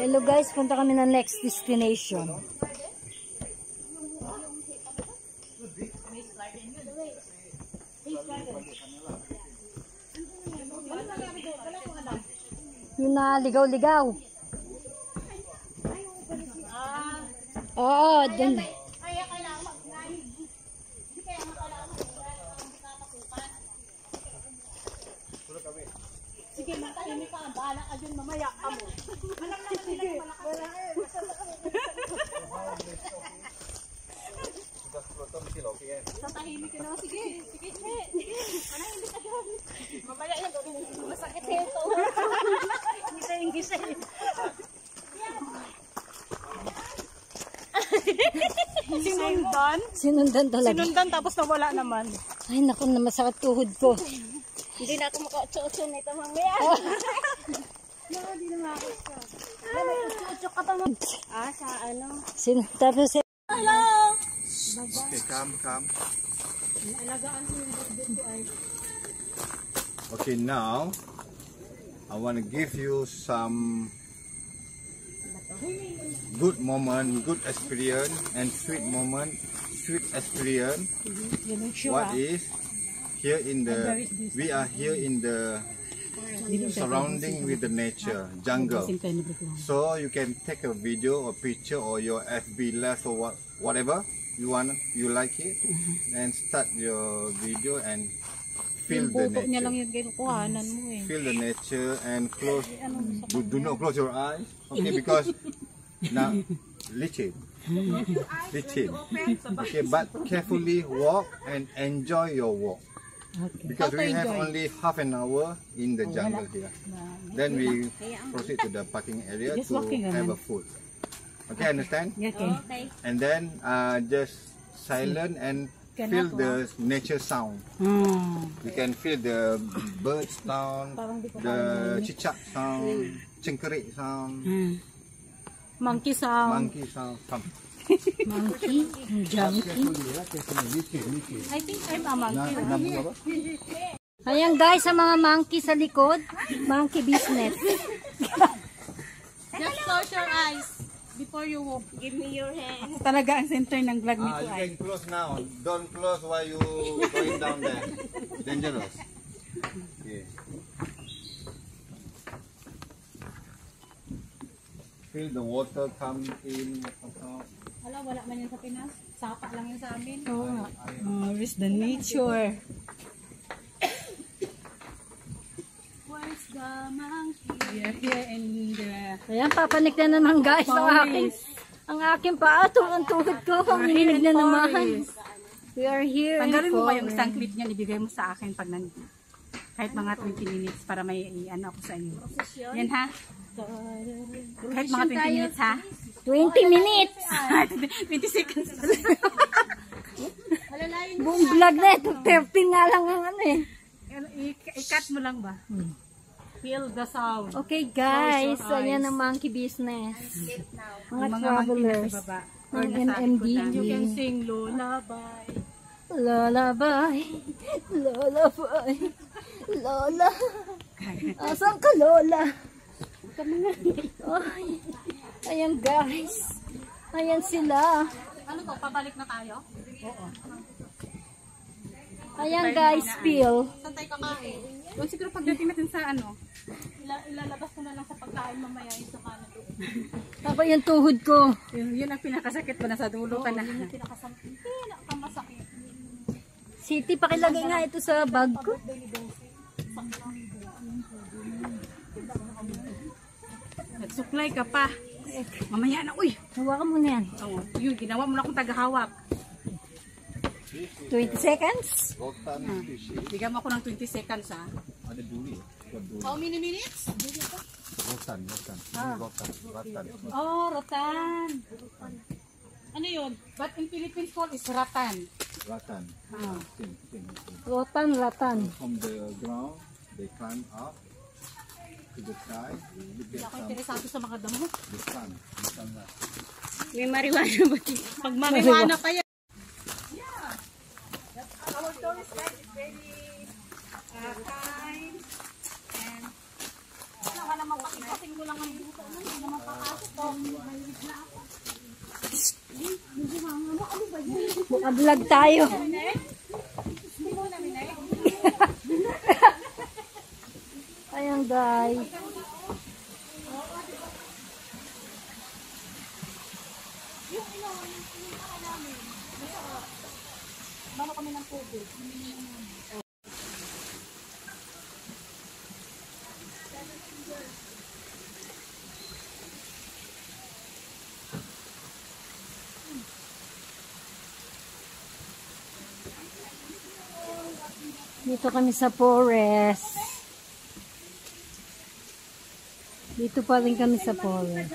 Hello guys, punta kami na next destination. Yung na ligaw-ligaw. Oo, dun. Sige, matahimik ka. Bahala ka dyan mamaya. Amo. Alam naman nila yung malakas. Tatahimik ka na. Sige. Sige. Manahimik ka dyan. Mamaya yan. Masakit ito. Hindi tayo yung gisa eh. Sinundan? Sinundan talaga. Sinundan tapos nawala naman. Ay naku, na masakit tuhod ko. Hindi na ako maka-utso-utso na ito mamaya. Hindi na maka-utso. Utso ka pa mo. Sa ano? Tapos Hello! Okay, come. Alagaan mo yung birthday ko ay. Okay, now I want to give you some good moment, good experience, and sweet moment, sweet experience. What is here in the? We are here in the surrounding with the nature, jungle. So you can take a video or picture or your FB live or whatever you want, you like it, and start your video and feel the nature. Feel the nature and close. Do not close your eyes, okay? Because now licin. Okay, but carefully walk and enjoy your walk. Okay. Because we have only half an hour in the jungle here. Then we proceed to the parking area to have a food. Okay, understand? Okay. And then just silent and feel the nature sound. You can feel the bird sound, the cicak sound, cengkerik sound, Monkey sound. monkey sound. monkey, junkie. I think I'm a monkey. Ayan guys, sa mga monkey sa likod, monkey business. Just close your eyes before you walk. Give me your hand. Ako talaga ang center ng vlog nito You ay. can close now. Don't close while you going down there. Dangerous. Okay. Feel the water come in. Wala man yun sa Pinas. Sapa lang yun sa amin. Oo nga. Where's the nature? Where's the monkey? We are here in the... Ayan, papanik na naman guys ang aking paa. Ang tuhod ko, pamilig na naman. We are here Tanggalin in mo ba yung forest. isang clip niya, ibigay mo sa akin pag nandito. Kahit mga 20 minutes para may ano ako sa inyo. Yan ha? Kahit mga 20 minutes ha? 20 minutes! 20 seconds. Buong vlog na ito, 13 nga lang ang ano eh. I-cut mo lang ba? Feel the sound. Okay guys, ayan ang monkey business. Mga travelers ng NMDG. You can sing lullaby. Lullaby, lullaby, Lola. Asan ka Lola? Ay, ayan guys. Ayan sila. Ano to? Pabalik na tayo? Oo. Ayan guys, feel. Saan tayo kakain? Doon siguro pagdating natin sa ano, ilalabas ko na lang sa pagkain mamaya yung sa kanan doon. Ako yung tuhod ko. Yun ang pinakasakit ba? Nasa dulo ka na. Yun ang pinakamasakit. City, pakilagay nga ito sa bag ko. Nagsuklay ka pa. Mamaya na, uy! Hawakan mo na yan. Oh, yun, ginawa mo na akong tagahawak. 20 seconds. Bigyan mo ako ng 20 seconds ha. Ada duri. How many minutes? Rotan. Oh, ratan. Ano yun? But in Philippines called is ratan. Ratan. Rotan. From the ground, they climb up to the sky. Hindi ako interesado sa mga damo. The sun. May marijuana ba dito? Pag marijuana pa yan. Our tourist guide is very kind and wala naman pakipasing mo lang ang buto. Ano naman pakas. Naka-vlog tayo. Ayan guys. Baka kami ng tubig. Dito kami sa forest. Dito pa rin kami sa forest.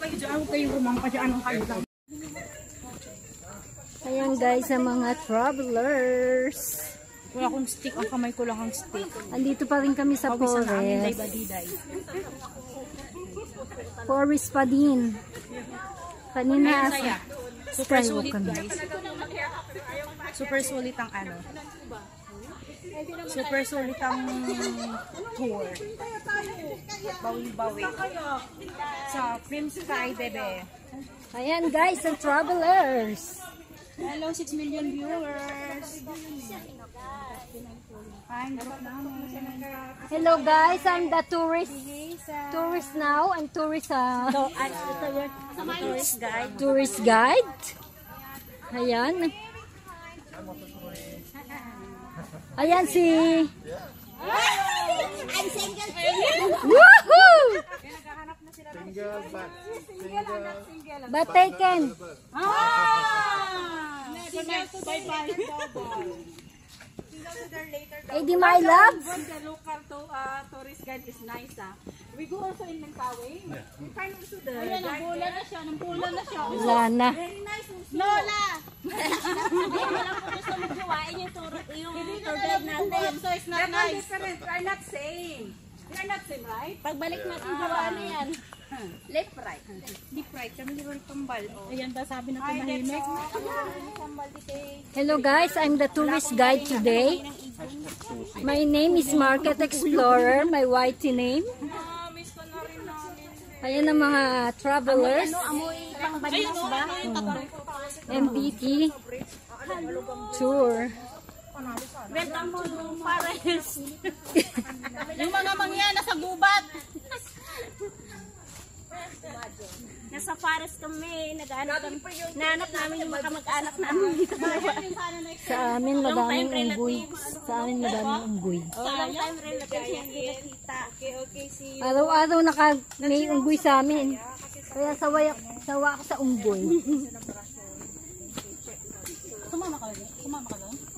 Kayo dyan, kayo rumampa dyan ang kayo lang. Ayan guys, ang mga travelers. Wala akong stick, ang kamay ko lang ang stick. Andito pa rin kami sa Pawisan na amin, forest. day-badiday. Forest pa din. Kanina Saya. sa Super skywalk sulit kami. guys. Super sulit ang ano. Super sulit ang tour. Bawi-bawi. Sa Film Sky, bebe. Ayan guys, ang travelers. Hello, 6 million viewers. Hi, group namin. Hello guys, I'm the tourist. Tourist now. I'm tourist Tourist guide. tourist guide. Ayan. Ayan si I'm single. Woohoo! Single but single. But taken. Bye-bye. Eddie, my love. The local tourist guide is nice. We go also in Mentawai. We find also the nampula na siya. Nampula na siya. Wala na. Very nice. Lola! Hindi mo lang po gusto maggawain yung tour guide natin. So it's not nice. Different. We are not same. We are not same, right? Pagbalik natin gawaan na yan. Left, right. Left, right. Kami di rin kambal. Ayan ba sabi na tumahimik? Hello guys, I'm the tourist guide today. My name is Market Explorer, my whitey name. Ayan ang mga travelers. Amoy pang banyas ba? MBT tour. Welcome to Paris. Yung mga mangya nasa gubat. Nasa forest kami, nahanap namin yung mga mag-anak namin. Sa amin madaming unggoy. Sa amin madaming unggoy. Long time relatives yung nakita. Okay, see you. Araw-araw may unggoy sa amin. Kaya sawa ako sa unggoy. Sumama ka doon?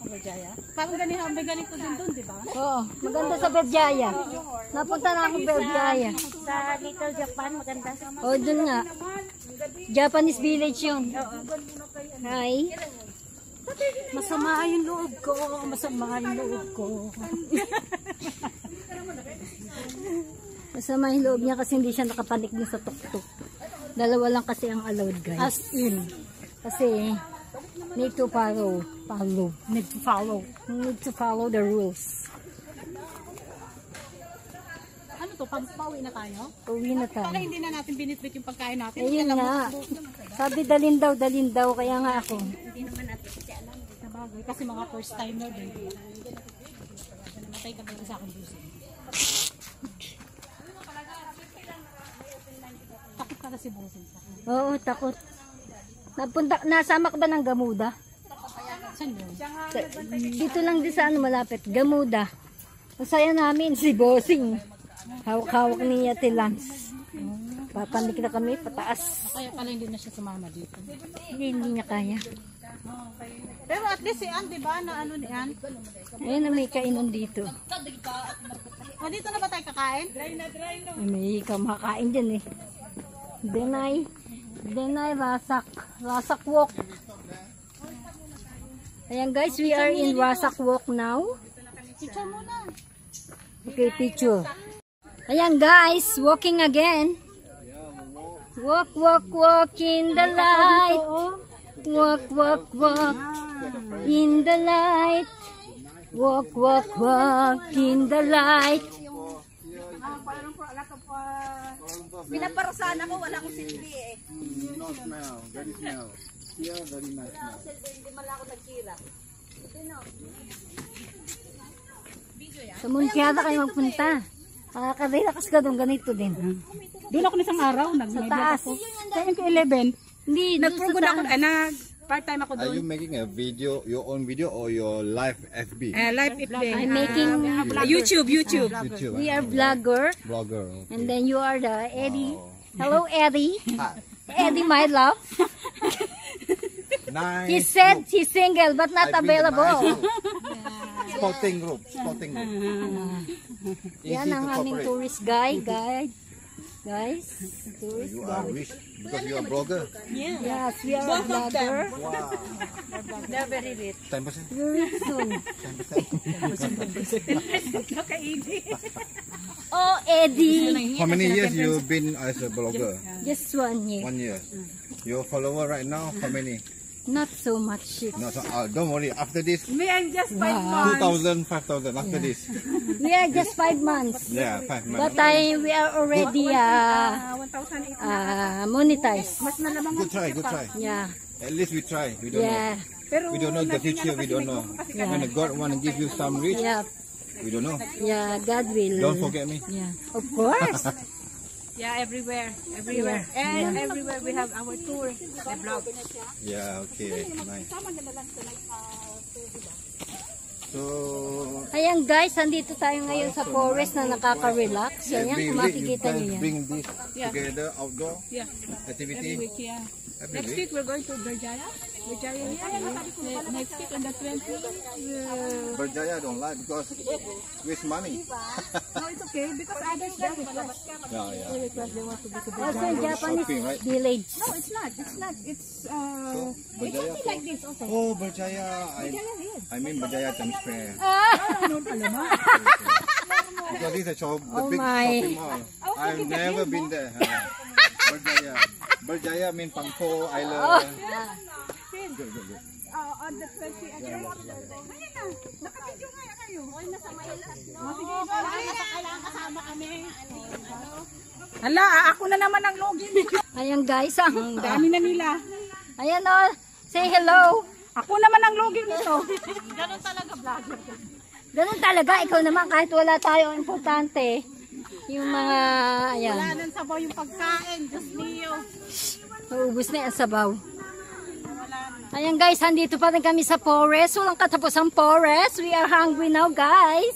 Ang Berjaya? Parang ganito din doon, di ba? Oo, maganda sa Berjaya. Napunta na ako Berjaya. Sa Little Japan, maganda sa Oh, dun nga. Japanese village yun. Hi. masama yung loob ko. Masama yung loob ko. Masama yung loob niya kasi hindi siya nakapanik din sa tuktok. Dalawa lang kasi ang allowed guys. As in. Kasi need to follow. Need to follow. Need to follow the rules. Ano to? Pauwi na tayo? Uwi na Para tayo. hindi na natin binitbit yung pagkain natin. Ayun nga. Sabi dalin daw. Kaya nga ako. Hindi naman natin kasi alam. Sabagay. Kasi mga first timer din. Namatay ka ba sa akin busi? Takot ka kasi busin sa akin. Oo, takot. Nasama ka ba ng Gamuda? Saan yun? Dito lang din sa malapit. Gamuda. Masaya namin si Bossing. Hawak-hawak niya Lance. Papanik na kami pataas. Kaya pala hindi na siya sumama dito. Hindi niya kaya. Pero at least si Ann, diba? Na ano ni Ann? Ayun na may kainan dito. O dito na ba tayo kakain? Ay, may kamakain dyan eh. Denay Rasak Walk. Ayan guys, we are in Rasak Walk now. Picture muna. Okay, picture. Ayan guys, walking again. Walk in the light. Walk in the light. Walk in the light. Pinaparusahan ako, wala akong silbi eh. No smell, very smell. Here, very nice smell. Hindi man lang ako nagkira. Sa Muntiada kayo magpunta. Makaka-relax ka doon, ganito din. Doon ako isang araw, Sa taas. Sa 11. Hindi, doon sa Nag-prugod ako, taas. part-time ako Are doon. you making a video, your own video, or your live FB? Live evening. I'm making, YouTube. YouTube, we are vlogger. blogger. Okay. And then you are the Eddie. Hello, Eddie. Hi. Eddie, my love. Nice. He said he's single but not I bring the nice available. group. Spotting group. Easy Yan to ang aming cooperate. tourist guide. Guys, tourist You are guide. rich because you are blogger. Yes, we are a vlogger. Wow. They're very rich. 10%? Very soon. Oh, Eddie. How many years you been as a blogger? Just 1 year. 1 year. Your follower right now, how many? Not so much. No, so, don't worry. After this, Me, I'm just 5 2,000, 5,000. After this, We are just 5 months. yeah, 5 But months. we are already 1,800. monetized. Mas malamang Good try, good try. Yeah. At least we try. We don't Yeah. know. We don't know the future. We don't know. When God want to give you some rich, Yeah. we don't know. Yeah, God will. Don't forget me. Yeah. Of course. Yeah, everywhere. And everywhere we have our tour, the vlog. Yeah, okay, nice. So, Ayan guys, andito tayo ngayon sa forest na nakaka-relax. Ayan, every kung week you makikita guys niyo yan. bring this together outdoor Yeah. activity. Every week, yeah. Every Next week we're going to Berjaya. Next week on the 20th. Berjaya don't like because waste money. No, it's okay because others don't request. Yeah, yeah. They request they want to go to Also in Berjaya. Japanese Shopping, right? village. No, it's not. It's not. It's Berjaya. like this also. Oh, Berjaya. I mean Berjaya Times Square. Because this is a shop, the Oh big my. shopping mall. I've never been there. Berjaya. Berjaya means Pangpo Island. Good, good, good. On the 20th. Nakapidyo nga kayo. Nasa Maynila. Sige, Kailangan kasama kami. hala, ako na naman ang login. Ayan guys, ang Dami na nila. ayan oh, say hello. Ako naman ang login nito. Ganun talaga vlogger. Ganun talaga, ikaw naman kahit wala tayo, importante. Yung mga, ayan, Wala nang sabaw yung pagkain. Diyos niyo. maubos na yung sabaw. Ayan guys, andito pa rin kami sa forest. Walang katapusang forest. We are hungry now guys.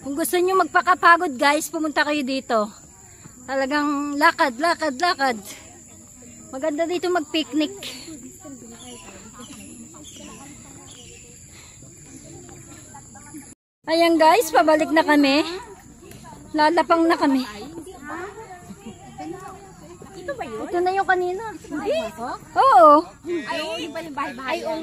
Kung gusto nyo magpakapagod guys, pumunta kayo dito. Talagang lakad, lakad, lakad. Maganda dito mag-picnic. Ayan guys, pabalik na kami. Lalapang na kami. Ito na yung kanina. Oo. Ay, oo, iba yung bahay-bahay. Ay, oo,